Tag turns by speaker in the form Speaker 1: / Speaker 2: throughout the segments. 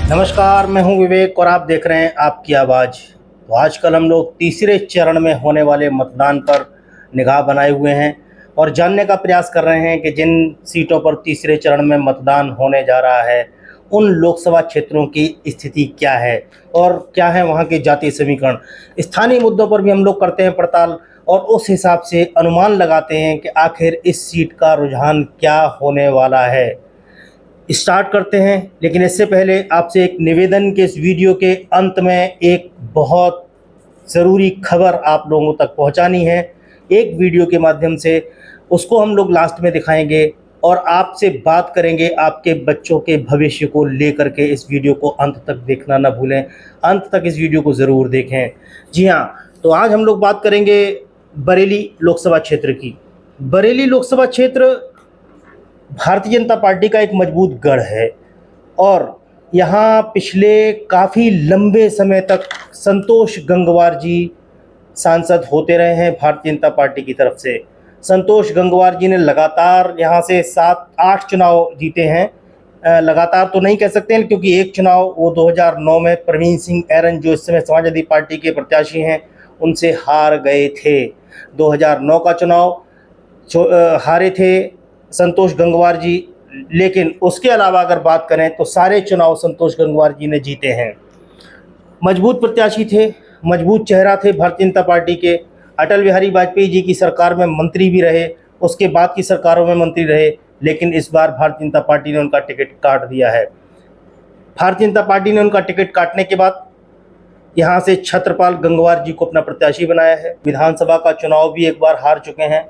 Speaker 1: नमस्कार, मैं हूं विवेक और आप देख रहे हैं आपकी आवाज़। तो आजकल हम लोग तीसरे चरण में होने वाले मतदान पर निगाह बनाए हुए हैं और जानने का प्रयास कर रहे हैं कि जिन सीटों पर तीसरे चरण में मतदान होने जा रहा है उन लोकसभा क्षेत्रों की स्थिति क्या है और क्या है वहां के जातीय समीकरण। स्थानीय मुद्दों पर भी हम लोग करते हैं पड़ताल और उस हिसाब से अनुमान लगाते हैं कि आखिर इस सीट का रुझान क्या होने वाला है। स्टार्ट करते हैं, लेकिन इससे पहले आपसे एक निवेदन के इस वीडियो के अंत में एक बहुत ज़रूरी खबर आप लोगों तक पहुंचानी है। एक वीडियो के माध्यम से उसको हम लोग लास्ट में दिखाएंगे और आपसे बात करेंगे आपके बच्चों के भविष्य को लेकर के। इस वीडियो को अंत तक देखना ना भूलें, अंत तक इस वीडियो को ज़रूर देखें। जी हाँ, तो आज हम लोग बात करेंगे बरेली लोकसभा क्षेत्र की। बरेली लोकसभा क्षेत्र भारतीय जनता पार्टी का एक मजबूत गढ़ है और यहाँ पिछले काफ़ी लंबे समय तक संतोष गंगवार जी सांसद होते रहे हैं भारतीय जनता पार्टी की तरफ से। संतोष गंगवार जी ने लगातार यहाँ से 7-8 चुनाव जीते हैं। लगातार तो नहीं कह सकते हैं क्योंकि एक चुनाव वो 2009 में प्रवीण सिंह ऐरन जो इस समय समाजवादी पार्टी के प्रत्याशी हैं उनसे हार गए थे। 2009 का चुनाव हारे थे संतोष गंगवार जी, लेकिन उसके अलावा अगर बात करें तो सारे चुनाव संतोष गंगवार जी ने जीते हैं। मजबूत प्रत्याशी थे, मजबूत चेहरा थे भारतीय जनता पार्टी के। अटल बिहारी वाजपेयी जी की सरकार में मंत्री भी रहे, उसके बाद की सरकारों में मंत्री रहे, लेकिन इस बार भारतीय जनता पार्टी ने उनका टिकट काट दिया है। भारतीय जनता पार्टी ने उनका टिकट काटने के बाद यहाँ से छत्रपाल गंगवार जी को अपना प्रत्याशी बनाया है। विधानसभा का चुनाव भी एक बार हार चुके हैं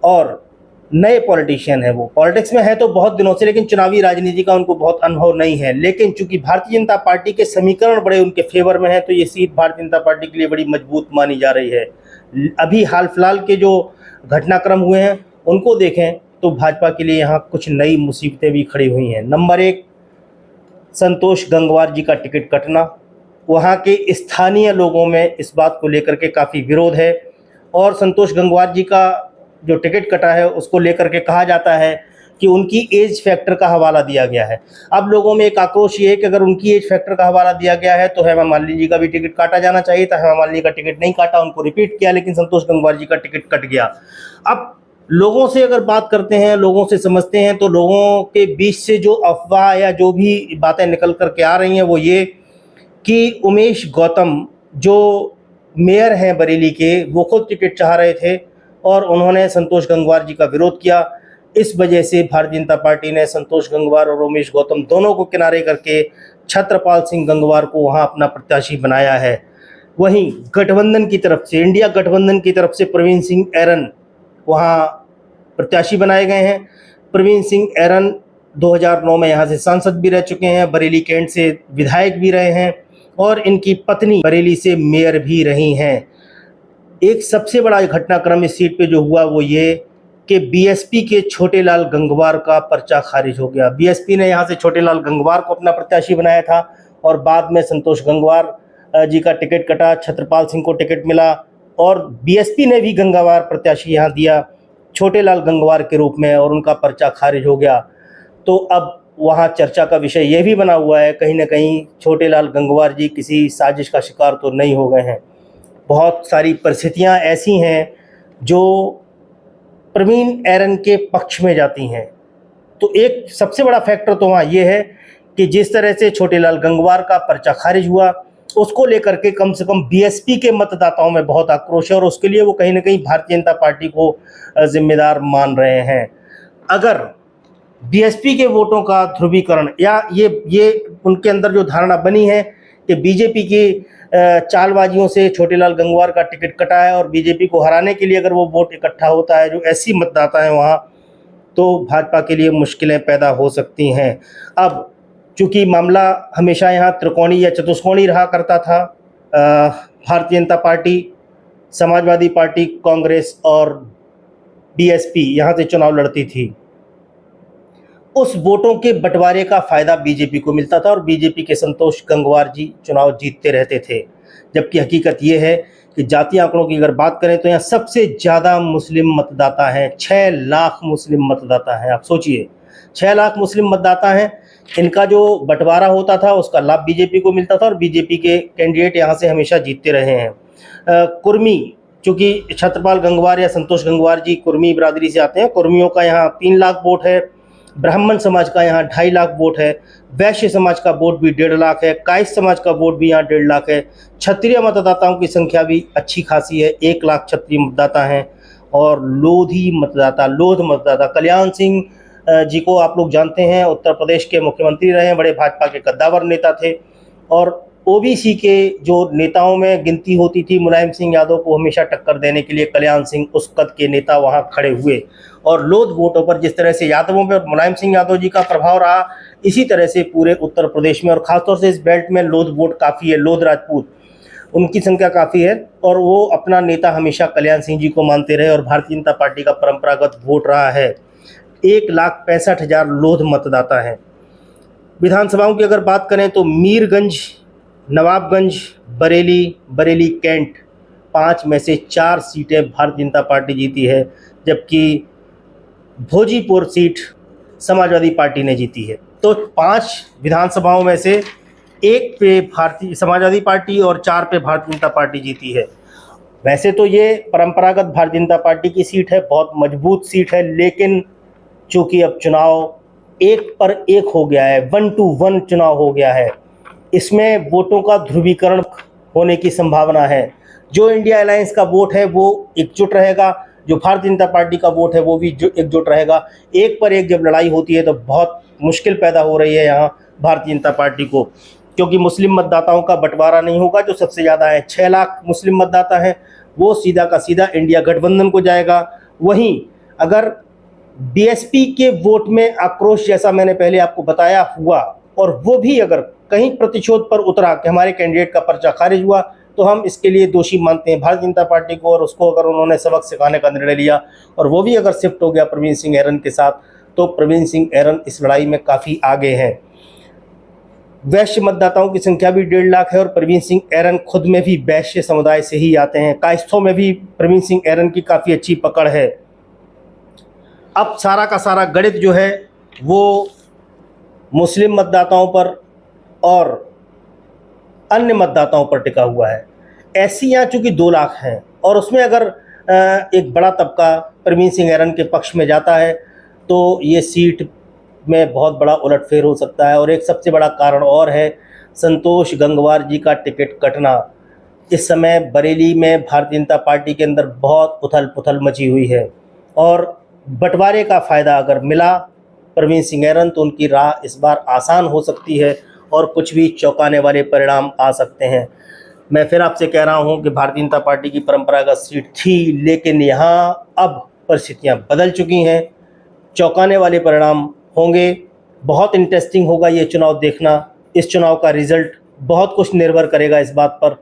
Speaker 1: और नए पॉलिटिशियन है। वो पॉलिटिक्स में है तो बहुत दिनों से, लेकिन चुनावी राजनीति का उनको बहुत अनुभव नहीं है। लेकिन चूंकि भारतीय जनता पार्टी के समीकरण बड़े उनके फेवर में है तो ये सीट भारतीय जनता पार्टी के लिए बड़ी मजबूत मानी जा रही है। अभी हाल फिलहाल के जो घटनाक्रम हुए हैं उनको देखें तो भाजपा के लिए यहाँ कुछ नई मुसीबतें भी खड़ी हुई हैं। नंबर 1, संतोष गंगवार जी का टिकट कटना। वहाँ के स्थानीय लोगों में इस बात को लेकर के काफ़ी विरोध है और संतोष गंगवार जी का जो टिकट कटा है उसको लेकर के कहा जाता है कि उनकी एज फैक्टर का हवाला दिया गया है। अब लोगों में एक आक्रोश ये है कि अगर उनकी एज फैक्टर का हवाला दिया गया है तो हेमा मालिनी जी का भी टिकट काटा जाना चाहिए था। हेमा मालिनी का टिकट नहीं काटा, उनको रिपीट किया, लेकिन संतोष गंगवार जी का टिकट कट गया। अब लोगों से अगर बात करते हैं, लोगों से समझते हैं, तो लोगों के बीच से जो अफवाह या जो भी बातें निकल करके आ रही हैं वो ये कि उमेश गौतम जो मेयर हैं बरेली के, वो खुद टिकट चाह रहे थे और उन्होंने संतोष गंगवार जी का विरोध किया। इस वजह से भारतीय जनता पार्टी ने संतोष गंगवार और उमेश गौतम दोनों को किनारे करके छत्रपाल सिंह गंगवार को वहां अपना प्रत्याशी बनाया है। वहीं गठबंधन की तरफ से, इंडिया गठबंधन की तरफ से प्रवीण सिंह ऐरन वहां प्रत्याशी बनाए गए हैं। प्रवीण सिंह ऐरन 2009 में यहाँ से सांसद भी रह चुके हैं, बरेली कैंट से विधायक भी रहे हैं और इनकी पत्नी बरेली से मेयर भी रही हैं। एक सबसे बड़ा घटनाक्रम इस सीट पे जो हुआ वो ये कि बीएसपी के छोटेलाल गंगवार का पर्चा खारिज हो गया। बीएसपी ने यहाँ से छोटेलाल गंगवार को अपना प्रत्याशी बनाया था और बाद में संतोष गंगवार जी का टिकट कटा, छत्रपाल सिंह को टिकट मिला और बीएसपी ने भी गंगवार प्रत्याशी यहाँ दिया छोटेलाल गंगवार के रूप में और उनका पर्चा खारिज हो गया। तो अब वहाँ चर्चा का विषय ये भी बना हुआ है कहीं ना कहीं छोटेलाल गंगवार जी किसी साजिश का शिकार तो नहीं हो गए हैं। बहुत सारी परिस्थितियां ऐसी हैं जो प्रवीण ऐरन के पक्ष में जाती हैं। तो एक सबसे बड़ा फैक्टर तो वहाँ ये है कि जिस तरह से छोटेलाल गंगवार का पर्चा खारिज हुआ उसको लेकर के कम से कम बीएसपी के मतदाताओं में बहुत आक्रोश है और उसके लिए वो कहीं ना कहीं भारतीय जनता पार्टी को जिम्मेदार मान रहे हैं। अगर बीएसपी के वोटों का ध्रुवीकरण या ये उनके अंदर जो धारणा बनी है कि बीजेपी की चालबाजियों से छोटेलाल गंगवार का टिकट कटा है और बीजेपी को हराने के लिए अगर वो वोट इकट्ठा होता है जो ऐसी मतदाता हैं वहाँ, तो भाजपा के लिए मुश्किलें पैदा हो सकती हैं। अब चूँकि मामला हमेशा यहाँ त्रिकोणी या चतुष्कोणी रहा करता था, भारतीय जनता पार्टी, समाजवादी पार्टी, कांग्रेस और बीएसपी यहाँ से चुनाव लड़ती थी। उस वोटों के बंटवारे का फ़ायदा बीजेपी को मिलता था और बीजेपी के संतोष गंगवार जी चुनाव जीतते रहते थे। जबकि हकीकत ये है कि जातीय आंकड़ों की अगर बात करें तो यहाँ सबसे ज़्यादा मुस्लिम मतदाता हैं, 6 लाख मुस्लिम मतदाता हैं। आप सोचिए 6 लाख मुस्लिम मतदाता हैं, इनका जो बंटवारा होता था उसका लाभ बीजेपी को मिलता था और बीजेपी के कैंडिडेट यहाँ से हमेशा जीतते रहे हैं। कुर्मी, चूँकि छत्रपाल गंगवार या संतोष गंगवार जी कुर्मी बिरादरी से आते हैं, कुर्मियों का यहाँ 3 लाख वोट है, ब्राह्मण समाज का यहाँ 2.5 लाख वोट है, वैश्य समाज का वोट भी 1.5 लाख है, कायस्थ समाज का वोट भी यहाँ 1.5 लाख है, क्षत्रिय मतदाताओं की संख्या भी अच्छी खासी है, 1 लाख क्षत्रिय मतदाता हैं। और लोधी मतदाता कल्याण सिंह जी को आप लोग जानते हैं, उत्तर प्रदेश के मुख्यमंत्री रहे हैं, बड़े भाजपा के कद्दावर नेता थे और ओबीसी के जो नेताओं में गिनती होती थी, मुलायम सिंह यादव को हमेशा टक्कर देने के लिए कल्याण सिंह उस कद के नेता वहां खड़े हुए। और लोध वोटों पर जिस तरह से यादवों में मुलायम सिंह यादव जी का प्रभाव रहा, इसी तरह से पूरे उत्तर प्रदेश में और ख़ासतौर से इस बेल्ट में लोध वोट काफ़ी है, लोध राजपूत उनकी संख्या काफ़ी है और वो अपना नेता हमेशा कल्याण सिंह जी को मानते रहे और भारतीय जनता पार्टी का परंपरागत वोट रहा है। 1,65,000 लोध मतदाता हैं। विधानसभाओं की अगर बात करें तो मीरगंज, नवाबगंज, बरेली कैंट 5 में से 4 सीटें भारतीय जनता पार्टी जीती है, जबकि भोजीपुर सीट समाजवादी पार्टी ने जीती है। तो 5 विधानसभाओं में से 1 पे भारतीय समाजवादी पार्टी और 4 पे भारतीय जनता पार्टी जीती है। वैसे तो ये परंपरागत भारतीय जनता पार्टी की सीट है, बहुत मजबूत सीट है, लेकिन चूँकि अब चुनाव 1 पर 1 हो गया है, 1 to 1 चुनाव हो गया है, इसमें वोटों का ध्रुवीकरण होने की संभावना है। जो इंडिया अलायंस का वोट है वो एकजुट रहेगा, जो भारतीय जनता पार्टी का वोट है वो भी एकजुट रहेगा। 1 पर 1 जब लड़ाई होती है तो बहुत मुश्किल पैदा हो रही है यहाँ भारतीय जनता पार्टी को, क्योंकि मुस्लिम मतदाताओं का बंटवारा नहीं होगा। जो सबसे ज़्यादा है 6 लाख मुस्लिम मतदाता हैं, वो सीधा का सीधा इंडिया गठबंधन को जाएगा। वहीं अगर बीएसपी के वोट में आक्रोश, जैसा मैंने पहले आपको बताया, हुआ और वो भी अगर कहीं प्रतिशोध पर उतरा कि हमारे कैंडिडेट का पर्चा खारिज हुआ, तो हम इसके लिए दोषी मानते हैं भारतीय जनता पार्टी को। और उसको अगर उन्होंने सबक सिखाने का निर्णय लिया और वो भी अगर शिफ्ट हो गया प्रवीण सिंह ऐरन के साथ, तो प्रवीण सिंह ऐरन इस लड़ाई में काफ़ी आगे हैं। वैश्य मतदाताओं की संख्या भी 1.5 लाख है और प्रवीण सिंह ऐरन खुद में भी वैश्य समुदाय से ही आते हैं। कायस्थों में भी प्रवीण सिंह ऐरन की काफ़ी अच्छी पकड़ है। अब सारा का सारा गणित जो है वो मुस्लिम मतदाताओं पर और अन्य मतदाताओं पर टिका हुआ है। ऐसी यहाँ चूँकि 2 लाख हैं और उसमें अगर एक बड़ा तबका प्रवीण सिंह ऐरन के पक्ष में जाता है तो ये सीट में बहुत बड़ा उलटफेर हो सकता है। और एक सबसे बड़ा कारण और है, संतोष गंगवार जी का टिकट कटना। इस समय बरेली में भारतीय जनता पार्टी के अंदर बहुत उथल पुथल मची हुई है और बंटवारे का फ़ायदा अगर मिला प्रवीण सिंह ऐरन तो उनकी राह इस बार आसान हो सकती है और कुछ भी चौंकाने वाले परिणाम आ सकते हैं। मैं फिर आपसे कह रहा हूं कि भारतीय जनता पार्टी की परंपरागत सीट थी, लेकिन यहां अब परिस्थितियां बदल चुकी हैं, चौंकाने वाले परिणाम होंगे। बहुत इंटरेस्टिंग होगा ये चुनाव देखना। इस चुनाव का रिज़ल्ट बहुत कुछ निर्भर करेगा इस बात पर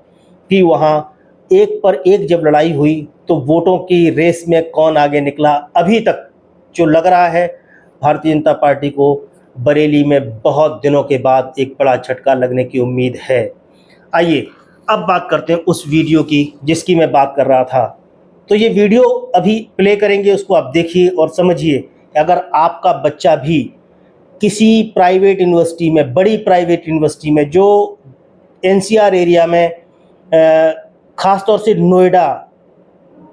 Speaker 1: कि वहाँ 1 पर 1 जब लड़ाई हुई तो वोटों की रेस में कौन आगे निकला। अभी तक जो लग रहा है भारतीय जनता पार्टी को बरेली में बहुत दिनों के बाद एक बड़ा झटका लगने की उम्मीद है। आइए अब बात करते हैं उस वीडियो की जिसकी मैं बात कर रहा था। तो ये वीडियो अभी प्ले करेंगे, उसको आप देखिए और समझिए। अगर आपका बच्चा भी किसी प्राइवेट यूनिवर्सिटी में, बड़ी प्राइवेट यूनिवर्सिटी में, जो एनसीआर एरिया में, ख़ास तौर से नोएडा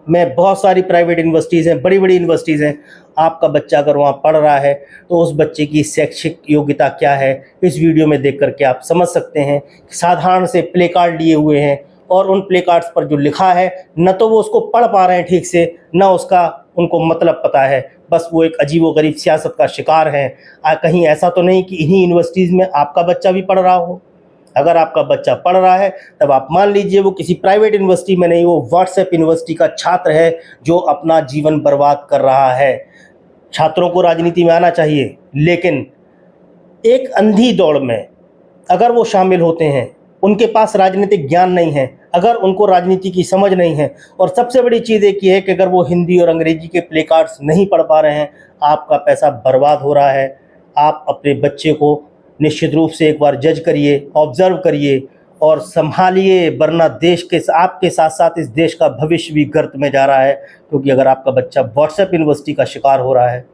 Speaker 1: में बहुत सारी प्राइवेट यूनिवर्सिटीज़ हैं, बड़ी बड़ी यूनिवर्सिटीज़ हैं, आपका बच्चा अगर वहाँ पढ़ रहा है तो उस बच्चे की शैक्षिक योग्यता क्या है, इस वीडियो में देख करके आप समझ सकते हैं। साधारण से प्ले कार्ड लिए हुए हैं और उन प्ले कार्ड्स पर जो लिखा है न तो वो उसको पढ़ पा रहे हैं ठीक से, न उसका उनको मतलब पता है, बस वो एक अजीबोगरीब सियासत का शिकार हैं। कहीं ऐसा तो नहीं कि इन्हीं यूनिवर्सिटीज़ में आपका बच्चा भी पढ़ रहा हो। अगर आपका बच्चा पढ़ रहा है तब आप मान लीजिए वो किसी प्राइवेट यूनिवर्सिटी में नहीं, वो व्हाट्सएप यूनिवर्सिटी का छात्र है जो अपना जीवन बर्बाद कर रहा है। छात्रों को राजनीति में आना चाहिए, लेकिन एक अंधी दौड़ में अगर वो शामिल होते हैं, उनके पास राजनीतिक ज्ञान नहीं है, अगर उनको राजनीति की समझ नहीं है, और सबसे बड़ी चीज़ एक ये है कि अगर वो हिंदी और अंग्रेजी के प्ले कार्ड्स नहीं पढ़ पा रहे हैं, आपका पैसा बर्बाद हो रहा है। आप अपने बच्चे को निश्चित रूप से एक बार जज करिए, ऑब्ज़र्व करिए और संभालिए, वरना देश के आपके साथ साथ इस देश का भविष्य भी गर्त में जा रहा है। क्योंकि अगर आपका बच्चा व्हाट्सएप यूनिवर्सिटी का शिकार हो रहा है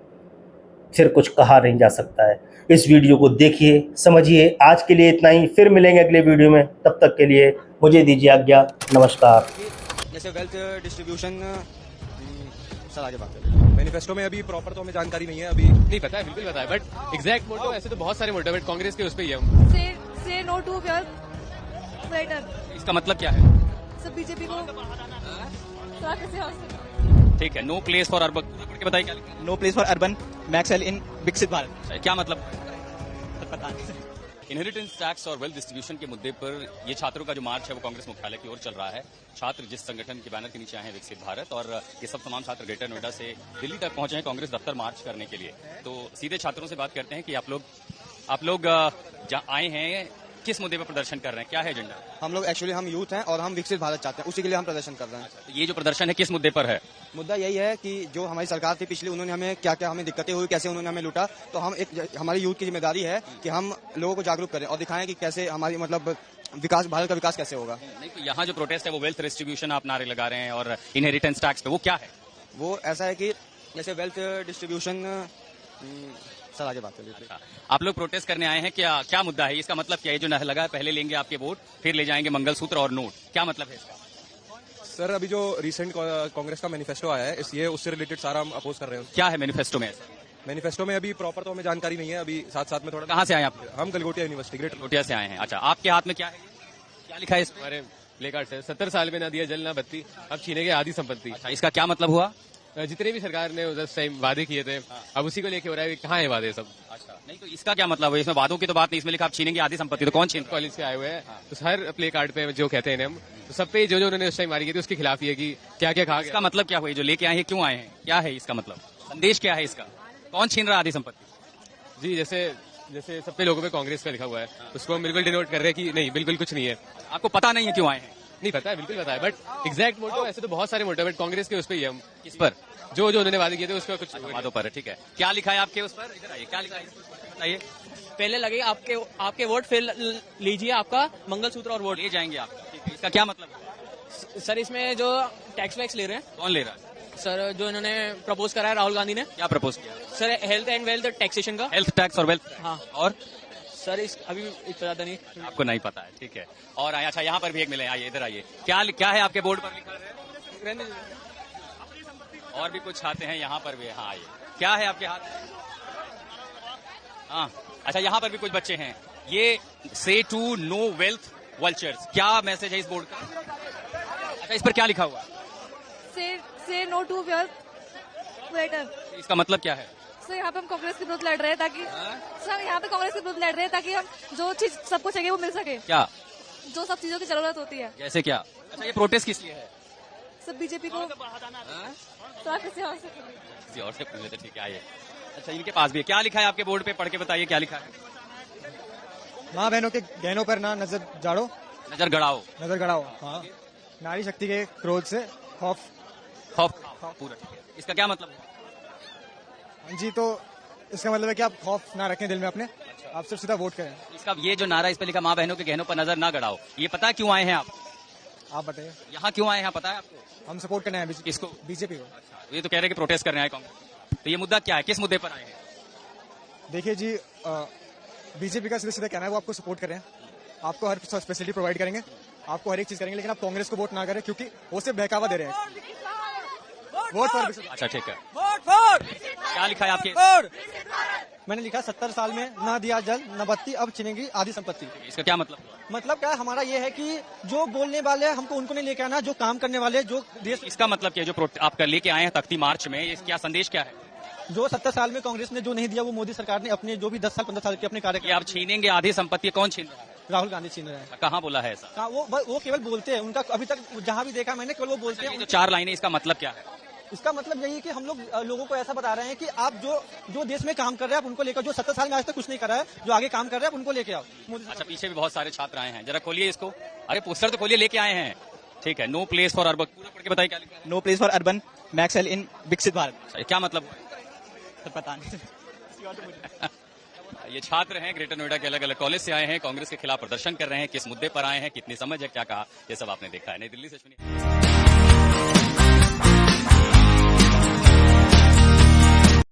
Speaker 1: फिर कुछ कहा नहीं जा सकता है। इस वीडियो को देखिए, समझिए। आज के लिए इतना ही, फिर मिलेंगे अगले वीडियो में। तब तक के लिए मुझे दीजिए आज्ञा। नमस्कार।
Speaker 2: जैसे वेल्थ डिस्ट्रीब्यूशन, सर आगे बात करें।
Speaker 3: मैनिफेस्टो में अभी प्रॉपर तो हमें जानकारी नहीं है, अभी
Speaker 4: नहीं पता है, बिल्कुल पता है, बट एग्जैक्ट मोटो ऐसे तो बहुत सारे मोटो, बट कांग्रेस के उस पे ही है हम।
Speaker 5: से नो टू वेल्थ।
Speaker 4: इसका मतलब क्या है?
Speaker 5: सब बीजेपी को
Speaker 4: ठीक है, नो प्लेस फॉर अर्बन, पढ़ के बताइए क्या लिखा
Speaker 2: नो प्लेस फॉर अर्बन मैक्सेल इन विकसित भारत।
Speaker 4: है? क्या मतलब?
Speaker 2: पता नहीं।
Speaker 4: इनहेरिटेंस टैक्स और वेल्थ डिस्ट्रीब्यूशन के मुद्दे पर ये छात्रों का जो मार्च है वो कांग्रेस मुख्यालय की ओर चल रहा है। छात्र जिस संगठन के बैनर के नीचे आए हैं, विकसित भारत, और ये सब तमाम छात्र ग्रेटर नोएडा से दिल्ली तक पहुंचे हैं कांग्रेस दफ्तर मार्च करने के लिए। तो सीधे छात्रों से बात करते हैं कि आप लोग जहाँ आए हैं किस मुद्दे पर प्रदर्शन कर रहे हैं, क्या है एजेंडा?
Speaker 2: हम लोग एक्चुअली हम यूथ हैं और हम विकसित भारत चाहते हैं, उसी के लिए हम प्रदर्शन कर रहे हैं।
Speaker 4: तो ये जो प्रदर्शन है किस मुद्दे पर है?
Speaker 2: मुद्दा यही है कि जो हमारी सरकार थी पिछली, उन्होंने हमें क्या क्या हमें दिक्कतें हुई, कैसे उन्होंने हमें लूटा। तो हम हमारी यूथ की जिम्मेदारी है कि हम लोगों को जागरूक करें और दिखाएं कि कैसे हमारी मतलब विकास, भारत का विकास कैसे होगा।
Speaker 4: नहीं, तो यहाँ जो प्रोटेस्ट है वो वेल्थ डिस्ट्रीब्यूशन आप नारे लगा रहे हैं और इनहेरिटेंस टैक्स पे, वो क्या है?
Speaker 2: वो ऐसा है कि जैसे वेल्थ डिस्ट्रीब्यूशन, सर आगे बात करिए।
Speaker 4: आप लोग प्रोटेस्ट करने आए हैं, क्या मुद्दा है? इसका मतलब क्या है? जो नहर लगा है, पहले लेंगे आपके वोट, फिर ले जाएंगे मंगलसूत्र और नोट, क्या मतलब है इसका?
Speaker 3: सर अभी जो रिसेंट कांग्रेस का मैनिफेस्टो आया है, ये उससे रिलेटेड सारा हम अपोज कर रहे हैं।
Speaker 4: क्या है मैनिफेस्टो में?
Speaker 3: मैनिफेस्टो में अभी प्रॉपर तो हमें जानकारी नहीं है, अभी साथ में थोड़ा।
Speaker 4: कहाँ से आए आप?
Speaker 3: हम गलगोटिया यूनिवर्सिटी ग्रेटर
Speaker 4: लोटिया से आए हैं। अच्छा, आपके हाथ में क्या है? क्या लिखा है इस पर?
Speaker 6: हमारे प्ले कार्ड से 70 साल में ना दिया जल ना बत्ती, अब छीनेंगे आधी संपत्ति।
Speaker 4: अच्छा, इसका क्या मतलब हुआ?
Speaker 6: जितने भी सरकार ने उस टाइम वादे किए थे, अब उसी को लेके हो रहा है कि कहाँ है वादे सब।
Speaker 4: अच्छा, नहीं तो इसका क्या मतलब है? इसमें वादों की तो बात नहीं, इसमें लिखा आप छीनेंगे आधी संपत्ति, तो कौन छीन?
Speaker 6: कॉलेज से आए हुए हैं, तो हर प्ले कार्ड पे जो कहते हैं हम, तो सब पे जो उन्होंने उस टाइम मारी की थी उसके खिलाफ ही है कि क्या क्या कहा
Speaker 4: इसका मतलब क्या हुआ? जो लेके आए हैं, क्यों आए हैं, क्या है इसका मतलब? संदेश क्या है इसका? कौन छीन रहा आधी संपत्ति?
Speaker 6: जी, जैसे सब पे लोगों पे कांग्रेस का लिखा हुआ है, उसको हम बिल्कुल डिनोट कर रहे हैं कि नहीं, बिल्कुल कुछ नहीं है।
Speaker 4: आपको पता नहीं है क्यों आए हैं?
Speaker 6: नहीं पता है, बिल्कुल पता है, बट एग्जैक्ट मोटो ऐसे तो बहुत सारे मोटो, बट कांग्रेस के उस पे ही है हम।
Speaker 4: किस पर?
Speaker 6: जो उन्होंने वादे किए थे उसका कुछ
Speaker 4: वादों पर है, ठीक है। क्या लिखा है आपके उस पर? इधर आइए, क्या लिखा है इस पर बताइए।
Speaker 7: पहले लगे आपके वोट, फिर लीजिए आपका मंगलसूत्र और वोट।
Speaker 4: ले जाएंगे आप, ठीक है। इसका क्या मतलब है?
Speaker 7: सर इसमें जो टैक्स वैक्स ले रहे हैं,
Speaker 4: कौन ले रहा है?
Speaker 7: सर जो इन्होंने प्रपोज करा है राहुल गांधी ने,
Speaker 4: क्या प्रपोज किया?
Speaker 7: Sir health and wealth taxation का।
Speaker 4: हेल्थ टैक्स और वेल्थ।
Speaker 7: हाँ,
Speaker 4: और
Speaker 7: सर इस अभी पता नहीं,
Speaker 4: आपको नहीं पता है, ठीक है। और आए, अच्छा यहाँ पर भी एक मिले, आइए इधर आइए। क्या है आपके बोर्ड पर लिखा है? और भी कुछ छाते हैं यहाँ पर भी। हाँ आइए, क्या है आपके हाथ? हाँ, अच्छा यहाँ पर भी कुछ बच्चे हैं। ये से टू नो वेल्थ वल्चर्स, क्या मैसेज है इस बोर्ड का? अच्छा, इस पर क्या लिखा हुआ?
Speaker 5: से नो टू वेल्थ।
Speaker 4: इसका मतलब क्या है?
Speaker 5: सर यहाँ पे हम कांग्रेस के विरुद्ध लड़ रहे हैं ताकि सर यहाँ पे कांग्रेस के विरुद्ध लड़ रहे हैं ताकि हम जो चीज सबको चाहिए वो मिल सके,
Speaker 4: क्या?
Speaker 5: जो सब चीजों की जरूरत होती है।
Speaker 4: जैसे क्या? अच्छा, ये प्रोटेस्ट किस लिए है?
Speaker 5: सब बीजेपी को तो किसी और से
Speaker 4: किसी और से पूछ लेते, ठीक है आइए। अच्छा, इनके पास भी है। क्या लिखा है आपके बोर्ड पे? पढ़ के बताइए क्या लिखा है।
Speaker 2: माँ बहनों के गहनों पर ना नजर जाड़ो,
Speaker 4: नजर गड़ाओ,
Speaker 2: नजर गड़ाओ। हाँ, नारी शक्ति के क्रोध से खौफ।
Speaker 4: पूरा ठीक है। इसका क्या मतलब है?
Speaker 2: हाँ जी, तो इसका मतलब है कि आप खौफ ना रखें दिल में अपने, आप सिर्फ सीधा वोट करें।
Speaker 4: इसका ये जो नारा इस पे लिखा, माँ बहनों के गहनों पर नजर ना गड़ाओ, ये पता है क्यों आए हैं आप?
Speaker 2: आप बताइए।
Speaker 4: यहाँ क्यों आए हैं पता है आपको?
Speaker 2: हम सपोर्ट करना है
Speaker 4: किसको?
Speaker 2: बीजेपी को।
Speaker 4: ये तो कह रहे हैं कि प्रोटेस्ट करने आए कांग्रेस, तो ये मुद्दा क्या है, किस मुद्दे पर आए हैं?
Speaker 2: देखिए जी, बीजेपी का सीधे सीधा कहना है वो आपको सपोर्ट करें, आपको हर फैसिलिटी प्रोवाइड करेंगे, आपको हर एक चीज करेंगे, लेकिन आप कांग्रेस को वोट ना करें क्योंकि वो सिर्फ बहकावा दे रहे हैं। Vote for.
Speaker 4: अच्छा ठीक है,
Speaker 7: वोट फॉर।
Speaker 4: क्या लिखा है आपके?
Speaker 2: मैंने लिखा 70 साल में ना दिया जल न बत्ती, अब छिनेगी आधी संपत्ति।
Speaker 4: इसका क्या मतलब?
Speaker 2: मतलब क्या है हमारा ये है कि जो बोलने वाले हमको उनको नहीं लेके आना, जो काम करने वाले, जो देश,
Speaker 4: इसका मतलब क्या है जो आपका लेके आए हैं तख्ती मार्च में, इस क्या संदेश क्या है?
Speaker 2: जो 70 साल में कांग्रेस ने जो नहीं दिया वो मोदी सरकार ने अपने जो भी 10 साल 15 साल के अपने
Speaker 4: ये
Speaker 2: कार्य
Speaker 4: आप छीनेंगे आधी संपत्ति, कौन छीन रहा है?
Speaker 2: राहुल गांधी छीन रहे हैं।
Speaker 4: कहाँ बोला है ऐसा?
Speaker 2: कहाँ? वो केवल बोलते हैं, उनका अभी तक जहाँ भी देखा मैंने केवल वो बोलते
Speaker 4: ये
Speaker 2: हैं।
Speaker 4: जो 4 लाइनें, इसका मतलब क्या है?
Speaker 2: इसका मतलब यही है कि हम लोग लोगों को ऐसा बता रहे हैं कि आप जो देश में काम कर रहे हैं आप उनको लेकर, जो 70 साल में आज तक कुछ नहीं करा है, जो आगे काम कर रहे हैं आप उनको लेके आओ।
Speaker 4: अच्छा, पीछे भी बहुत सारे छात्र आए हैं, जरा खोलिए इसको। अरे पोस्टर तो खोलिए, लेके आए हैं। ठीक है, नो प्लेस फॉर अर्बन, पूरा पढ़ के बताइए क्या लिखा है।
Speaker 2: नो प्लेस फॉर अर्बन मैक्सेल इन विकसित भारत।
Speaker 4: अच्छा, क्या मतलब?
Speaker 2: पता नहीं।
Speaker 4: ये छात्र हैं, ग्रेटर नोएडा के अलग अलग कॉलेज से आए हैं, कांग्रेस के खिलाफ प्रदर्शन कर रहे हैं। किस मुद्दे पर आए हैं, कितनी समझ है, क्या कहा, ये सब आपने देखा है। नई दिल्ली से सुनिए।